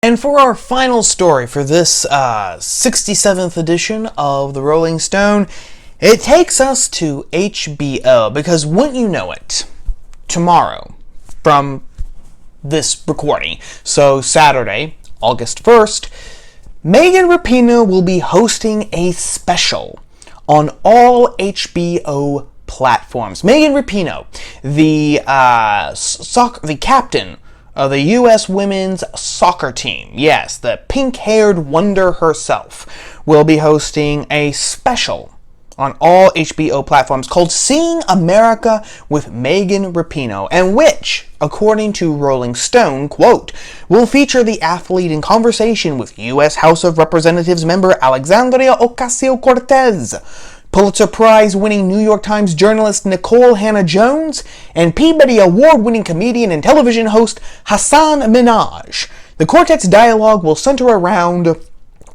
And for our final story for this 67th edition of the Rolling Stone, it takes us to HBO, because wouldn't you know it, tomorrow, from this recording, so Saturday, August 1st, Megan Rapinoe will be hosting a special on all HBO platforms. Megan Rapinoe, the captain of the U.S. women's soccer team, yes, the pink-haired wonder herself, will be hosting a special on all HBO platforms called Seeing America with Megan Rapinoe, and which, according to Rolling Stone, quote, will feature the athlete in conversation with U.S. House of Representatives member Alexandria Ocasio-Cortez, Pulitzer Prize-winning New York Times journalist Nikole Jones, and Peabody Award-winning comedian and television host Hasan Minhaj. The quartet's dialogue will center around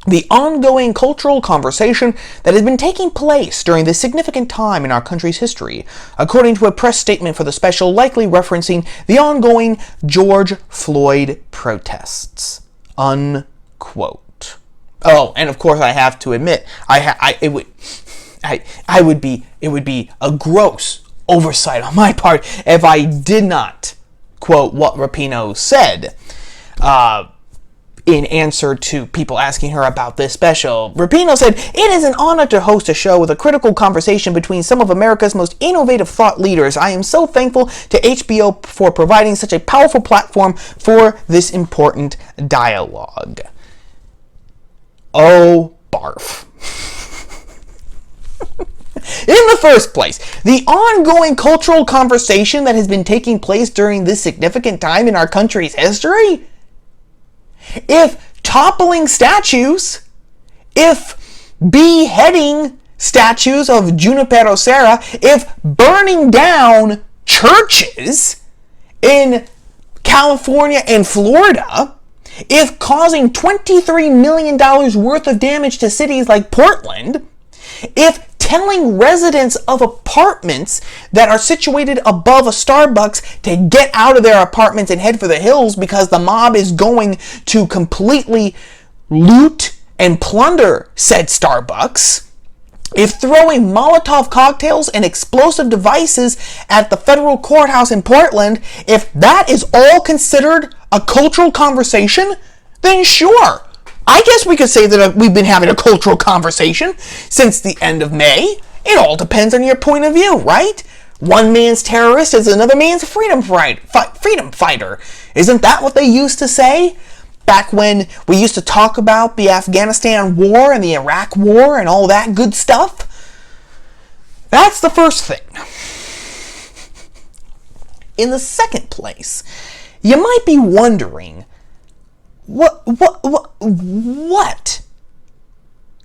the ongoing cultural conversation that has been taking place during this significant time in our country's history, according to a press statement for the special, likely referencing the ongoing George Floyd protests. Unquote. Oh, and of course I have to admit, it would be a gross oversight on my part if I did not quote what Rapinoe said in answer to people asking her about this special. Rapinoe said, "It is an honor to host a show with a critical conversation between some of America's most innovative thought leaders. I am so thankful to HBO for providing such a powerful platform for this important dialogue." Oh, barf. In the first place, the ongoing cultural conversation that has been taking place during this significant time in our country's history? If toppling statues, if beheading statues of Junipero Serra, if burning down churches in California and Florida, if causing $23 million worth of damage to cities like Portland, if telling residents of apartments that are situated above a Starbucks to get out of their apartments and head for the hills because the mob is going to completely loot and plunder said Starbucks, if throwing Molotov cocktails and explosive devices at the federal courthouse in Portland, if that is all considered a cultural conversation, then sure, I guess we could say that we've been having a cultural conversation since the end of May. It all depends on your point of view, right? One man's terrorist is another man's freedom fighter. Isn't that what they used to say? Back when we used to talk about the Afghanistan war and the Iraq war and all that good stuff? That's the first thing. In the second place, you might be wondering, what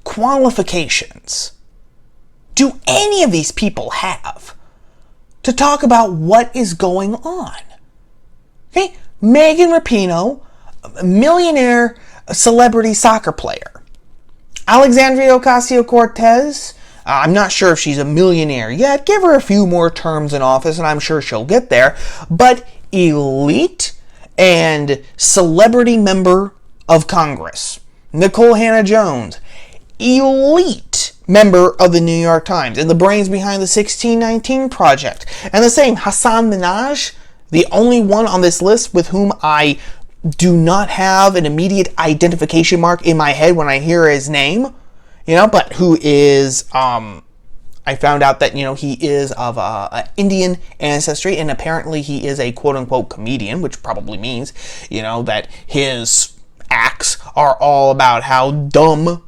qualifications do any of these people have to talk about what is going on? Okay, Megan Rapinoe, a millionaire celebrity soccer player. Alexandria Ocasio-Cortez, I'm not sure if she's a millionaire yet. Give her a few more terms in office and I'm sure she'll get there. But elite and celebrity member of Congress. Nikole Jones, elite member of the New York Times and the brains behind the 1619 Project. And the same Hasan Minhaj, the only one on this list with whom I do not have an immediate identification mark in my head when I hear his name, but who is, I found out that, he is of Indian ancestry, and apparently he is a quote-unquote comedian, which probably means, that his acts are all about how dumb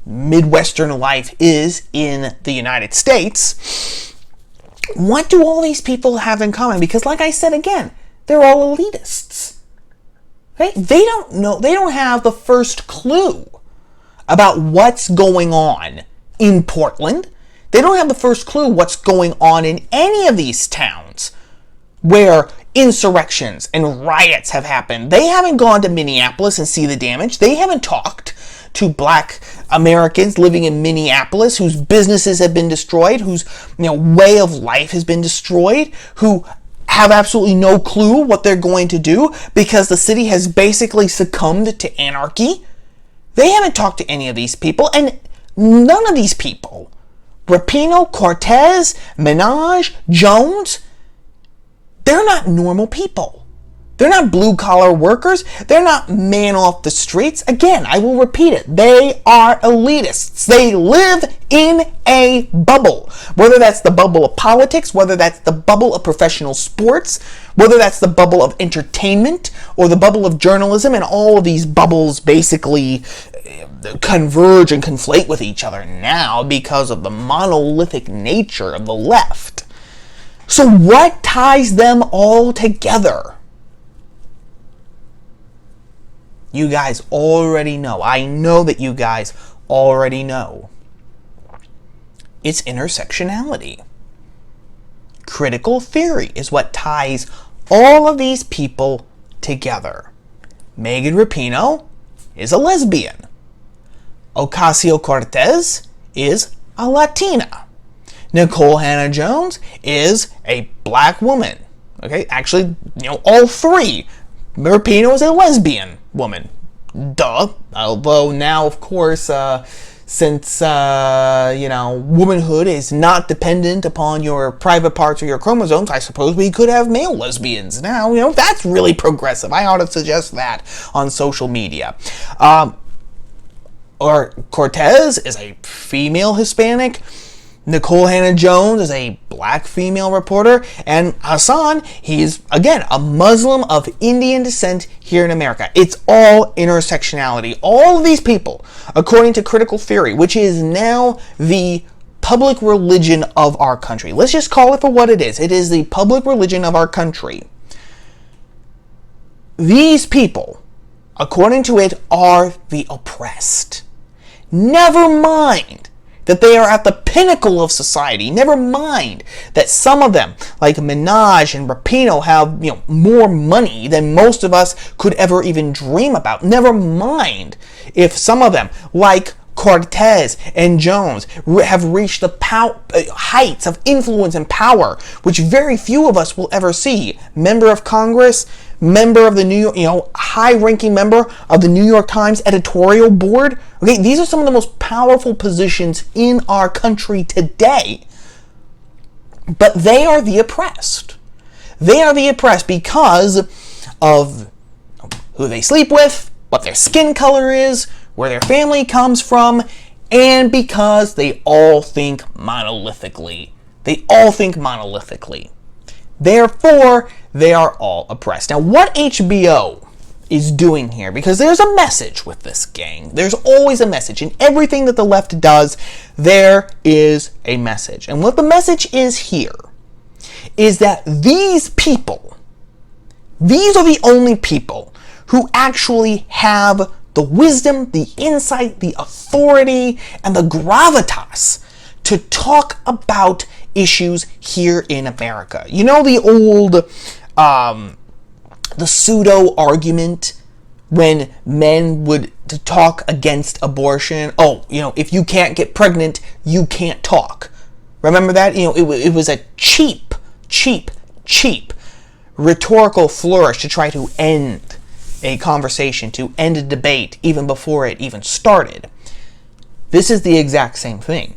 Midwestern life is in the United States. What do all these people have in common? Because like I said again, they're all elitists. Okay? They don't know, they don't have the first clue about what's going on in Portland. They don't have the first clue what's going on in any of these towns where insurrections and riots have happened. They haven't gone to Minneapolis and see the damage. They haven't talked to Black Americans living in Minneapolis whose businesses have been destroyed, whose way of life has been destroyed, who have absolutely no clue what they're going to do because the city has basically succumbed to anarchy. They haven't talked to any of these people, and none of these people, Rapinoe, Cortez, Minhaj, Jones, they're not normal people. They're not blue-collar workers. They're not man off the streets. Again, I will repeat it. They are elitists. They live in a bubble. Whether that's the bubble of politics, whether that's the bubble of professional sports, whether that's the bubble of entertainment, or the bubble of journalism, and all of these bubbles basically converge and conflate with each other now because of the monolithic nature of the left. So what ties them all together? You guys already know. I know that you guys already know. It's intersectionality. Critical theory is what ties all of these people together. Megan Rapinoe is a lesbian. Ocasio-Cortez is a Latina. Nikole Hannah-Jones is a black woman. Okay, actually, all three. Rapinoe is a lesbian woman. Duh. Although now, of course, since, womanhood is not dependent upon your private parts or your chromosomes, I suppose we could have male lesbians now. That's really progressive. I ought to suggest that on social media. Or Cortez is a female Hispanic. Nikole Hannah-Jones is a black female reporter, and Hasan, he's, again, a Muslim of Indian descent here in America. It's all intersectionality. All of these people, according to critical theory, which is now the public religion of our country. Let's just call it for what it is. It is the public religion of our country. These people, according to it, are the oppressed. Never mind that they are at the pinnacle of society. Never mind that some of them, like Minhaj and Rapinoe, have more money than most of us could ever even dream about. Never mind if some of them, like Cortez and Jones, have reached the heights of influence and power, which very few of us will ever see. Member of Congress, member of the New York, high-ranking member of the New York Times editorial board. Okay, these are some of the most powerful positions in our country today. But they are the oppressed. They are the oppressed because of who they sleep with, what their skin color is, where their family comes from, and because they all think monolithically. They all think monolithically. Therefore, they are all oppressed. Now, what HBO is doing here, because there's a message with this gang. There's always a message. In everything that the left does, there is a message. And what the message is here is that these people, these are the only people who actually have the wisdom, the insight, the authority, and the gravitas to talk about issues here in America. You know the old, the pseudo argument when men would talk against abortion? Oh, if you can't get pregnant, you can't talk. Remember that? It was a cheap rhetorical flourish to try to end a conversation, to end a debate, even before it even started. This is the exact same thing.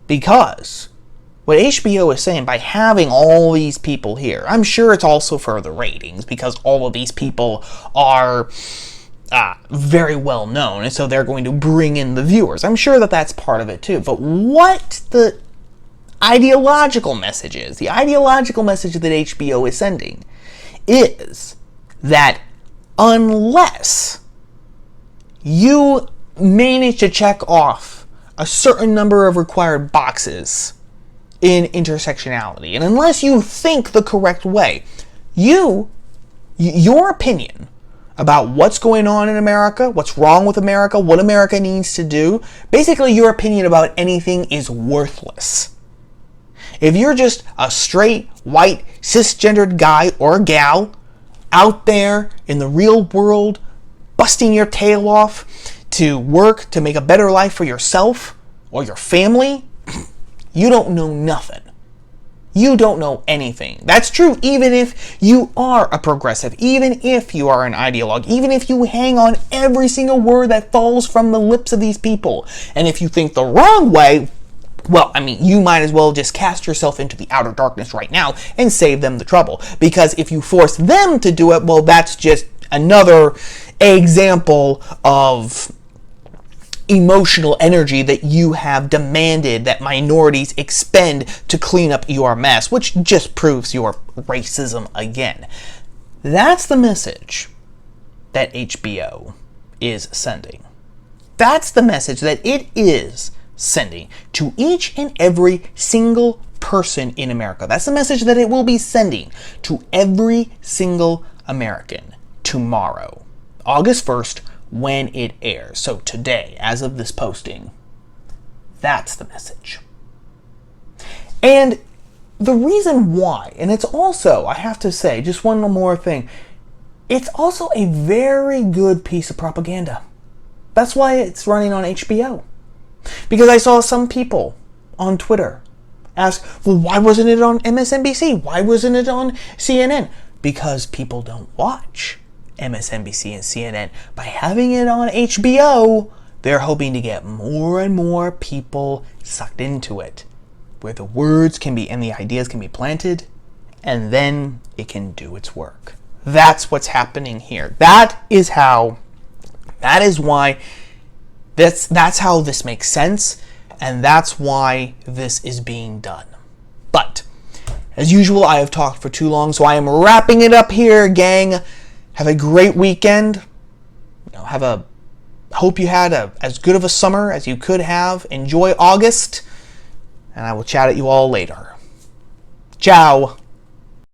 Because what HBO is saying, by having all these people here, I'm sure it's also for the ratings, because all of these people are very well known, and so they're going to bring in the viewers. I'm sure that that's part of it too. But what the ideological message is, the ideological message that HBO is sending, is that unless you manage to check off a certain number of required boxes in intersectionality, and unless you think the correct way, your opinion about what's going on in America, what's wrong with America, what America needs to do, basically your opinion about anything is worthless. If you're just a straight, white, cisgendered guy or gal out there in the real world, busting your tail off to work to make a better life for yourself or your family, you don't know nothing. You don't know anything. That's true even if you are a progressive, even if you are an ideologue, even if you hang on every single word that falls from the lips of these people. And if you think the wrong way, well, I mean, you might as well just cast yourself into the outer darkness right now and save them the trouble. Because if you force them to do it, well, that's just another example of emotional energy that you have demanded that minorities expend to clean up your mess, which just proves your racism again. That's the message that HBO is sending. That's the message that it is sending to each and every single person in America. That's the message that it will be sending to every single American tomorrow, August 1st, when it airs. So today, as of this posting, that's the message. And the reason why, and it's also, I have to say, just one more thing, it's also a very good piece of propaganda. That's why it's running on HBO. Because I saw some people on Twitter ask, well, why wasn't it on MSNBC? Why wasn't it on CNN? Because people don't watch MSNBC and CNN. By having it on HBO, they're hoping to get more and more people sucked into it, where the words can be and the ideas can be planted, and then it can do its work. That's what's happening here. That is why that's how this makes sense, and that's why this is being done. But as usual, I have talked for too long, so I am wrapping it up here, gang. Have a great weekend. Hope you had as good of a summer as you could have. Enjoy August, and I will chat at you all later. Ciao.